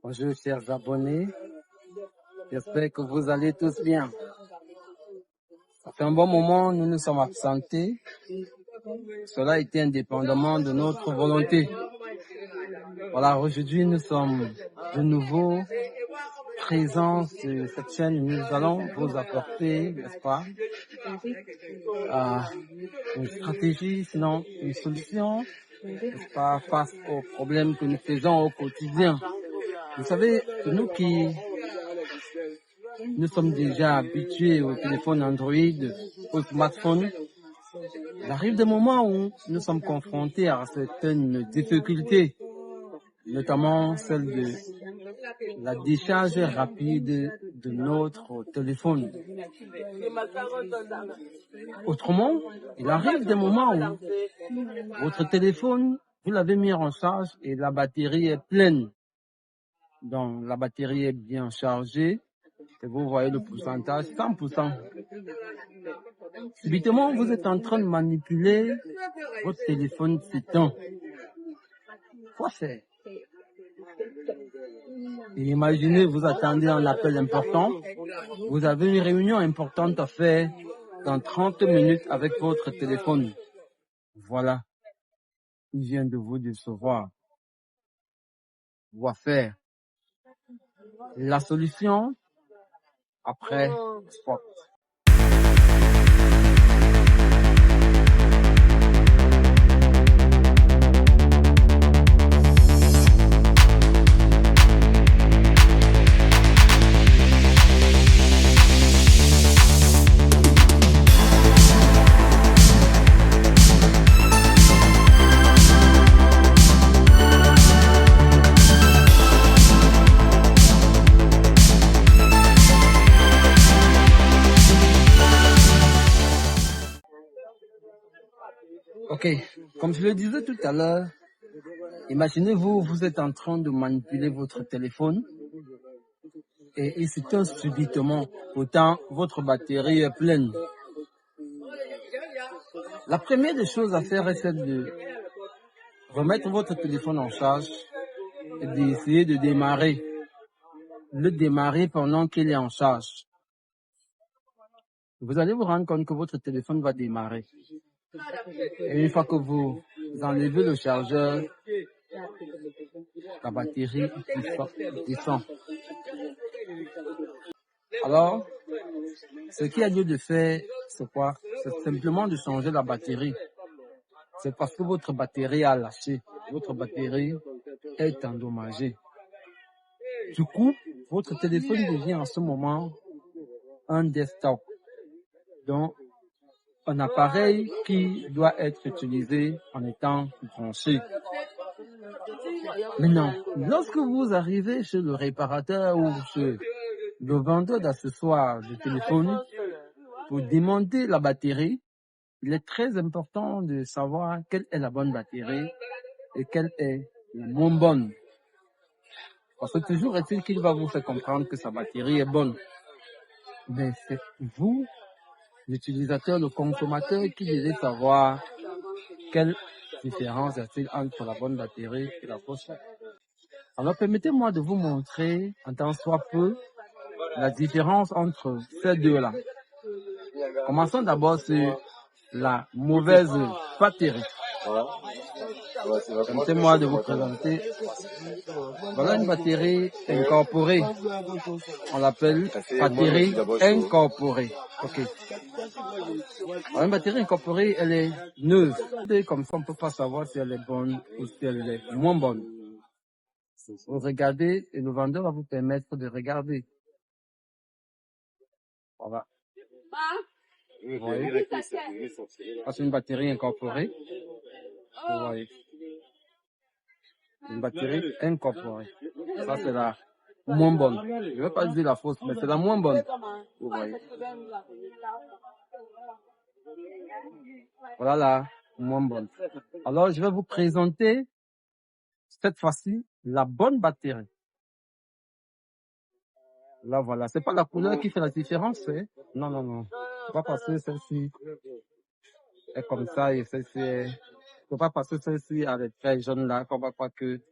Bonjour chers abonnés, j'espère que vous allez tous bien. Ça fait un bon moment, nous nous sommes absentés. Cela était indépendamment de notre volonté. Voilà, aujourd'hui nous sommes de nouveau présents sur cette chaîne. Nous allons vous apporter, n'est-ce pas, une stratégie, sinon une solution, n'est-ce pas, face aux problèmes que nous faisons au quotidien. Vous savez, nous qui nous sommes déjà habitués au téléphone Android, au smartphone, il arrive des moments où nous sommes confrontés à certaines difficultés, notamment celle de la décharge rapide de notre téléphone. Autrement, il arrive des moments où votre téléphone, vous l'avez mis en charge et la batterie est pleine. Donc, la batterie est bien chargée et vous voyez le pourcentage 100%. Subitement, vous êtes en train de manipuler votre téléphone s'éteint. Quoi faire? Et imaginez, vous attendez un appel important, vous avez une réunion importante à faire dans 30 minutes avec votre téléphone. Voilà, il vient de vous décevoir. Quoi faire? La solution, après spot. Ok, comme je le disais tout à l'heure, imaginez-vous, vous êtes en train de manipuler votre téléphone et il s'éteint subitement. Pourtant, votre batterie est pleine. La première des choses à faire est celle de remettre votre téléphone en charge et d'essayer de démarrer. Le démarrer pendant qu'il est en charge. Vous allez vous rendre compte que votre téléphone va démarrer. Et une fois que vous enlevez le chargeur, la batterie descend. Alors, ce qu'il y a lieu de faire, c'est quoi? C'est simplement de changer la batterie. C'est parce que votre batterie a lâché. Votre batterie est endommagée. Du coup, votre téléphone devient en ce moment un desktop. Donc, un appareil qui doit être utilisé en étant branché. Maintenant, lorsque vous arrivez chez le réparateur ou chez le vendeur d'accessoires de téléphone pour démonter la batterie, il est très important de savoir quelle est la bonne batterie et quelle est la moins bonne. Parce que toujours est-il qu'il va vous faire comprendre que sa batterie est bonne. Mais c'est vous, l'utilisateur, le consommateur, qui devez savoir quelle différence y a-t-il entre la bonne batterie et la fausse. Alors permettez-moi de vous montrer, en tant soit peu, la différence entre ces deux-là. Commençons d'abord sur la mauvaise batterie. Permettez-moi de vous présenter. Voilà une batterie incorporée. On l'appelle batterie incorporée. Ok. Alors, une batterie incorporée, elle est neuve. Comme ça, on ne peut pas savoir si elle est bonne ou si elle est moins bonne. Vous regardez et le vendeur va vous permettre de regarder. Voilà. Vous voyez? C'est une batterie incorporée. Vous voyez? Une batterie incorporée. Ça, c'est la moins bonne. Je ne vais pas dire la fausse, mais c'est la moins bonne. Vous voyez? Voilà la moins bonne. Alors, je vais vous présenter cette fois-ci la bonne batterie. Là, voilà. C'est pas la couleur qui fait la différence, hein? Non, non, non. C'est pas parce que celle-ci est comme ça et celle-ci est... C'est pas parce que celle-ci a les traits jaunes là qu'on va croire qu'elle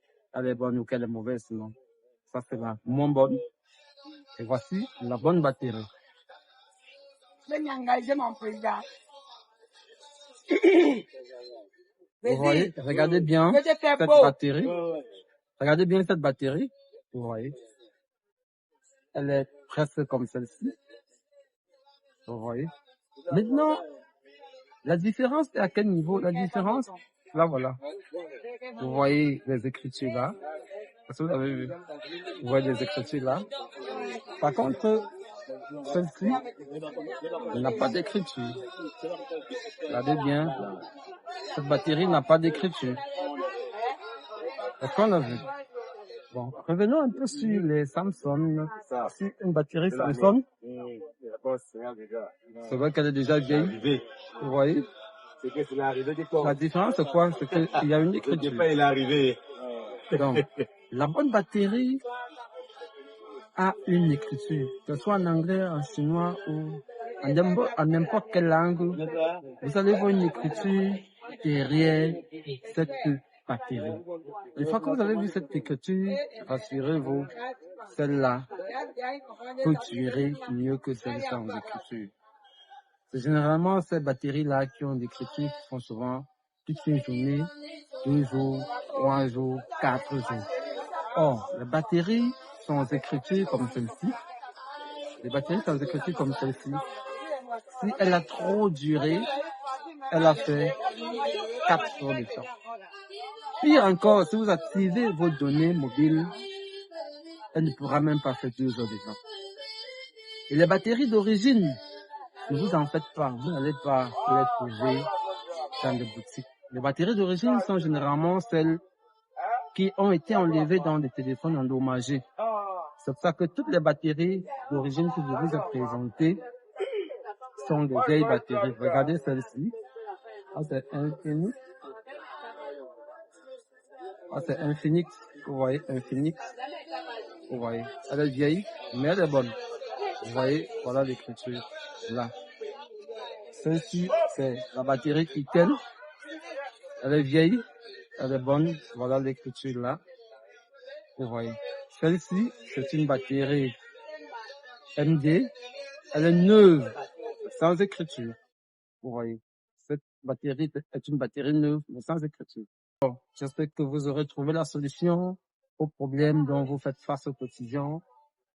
est bonne ou qu'elle est mauvaise, non. Ça, c'est la moins bonne. Et voici la bonne batterie. Vous voyez, regardez bien cette batterie. Regardez bien cette batterie. Vous voyez. Elle est presque comme celle-ci. Vous voyez. Maintenant, la différence est à quel niveau? La différence, là, voilà. Vous voyez les écritures là. Est-ce que vous avez vu? Vous voyez les écritures là. Par contre, celle-ci n'a pas d'écriture. Regardez bien. Cette batterie n'a pas d'écriture. Est-ce qu'on a vu? Bon, revenons un peu sur les Samsung. Sur une batterie Samsung, c'est vrai qu'elle est déjà vieille. Vous voyez? La différence, c'est quoi? C'est qu'il y a une écriture. Donc, la bonne batterie a une écriture, que ce soit en anglais, en chinois ou en n'importe quelle langue. Vous allez voir une écriture derrière cette batterie. Une fois que vous avez vu cette écriture, rassurez-vous, celle-là peut durer mieux que celle sans écriture. C'est généralement ces batteries-là qui ont d'écriture qui font souvent toute une journée, 2 jours, 3 jours, 4 jours. Or, les batteries sans écriture comme celle-ci, si elle a trop duré, elle a fait 4 heures de temps. Pire encore, si vous activez vos données mobiles, elle ne pourra même pas faire 2 heures de temps. Et les batteries d'origine, ne vous en faites pas, vous n'allez pas les trouver dans les boutiques. Les batteries d'origine sont généralement celles qui ont été enlevées dans des téléphones endommagés. C'est pour ça que toutes les batteries d'origine que je vous ai présentées sont des vieilles batteries. Regardez celle-ci. Ah, c'est Infinix. Ah, c'est Infinix. Vous voyez, Infinix. Vous voyez, elle est vieille, mais elle est bonne. Vous voyez, voilà l'écriture là. Celle-ci, c'est la batterie Itel. Elle est vieille, elle est bonne. Voilà l'écriture là. Vous voyez. Celle-ci, c'est une batterie MD. Elle est neuve, sans écriture. Vous voyez. Cette batterie est une batterie neuve, mais sans écriture. Bon, j'espère que vous aurez trouvé la solution aux problèmes dont vous faites face au quotidien.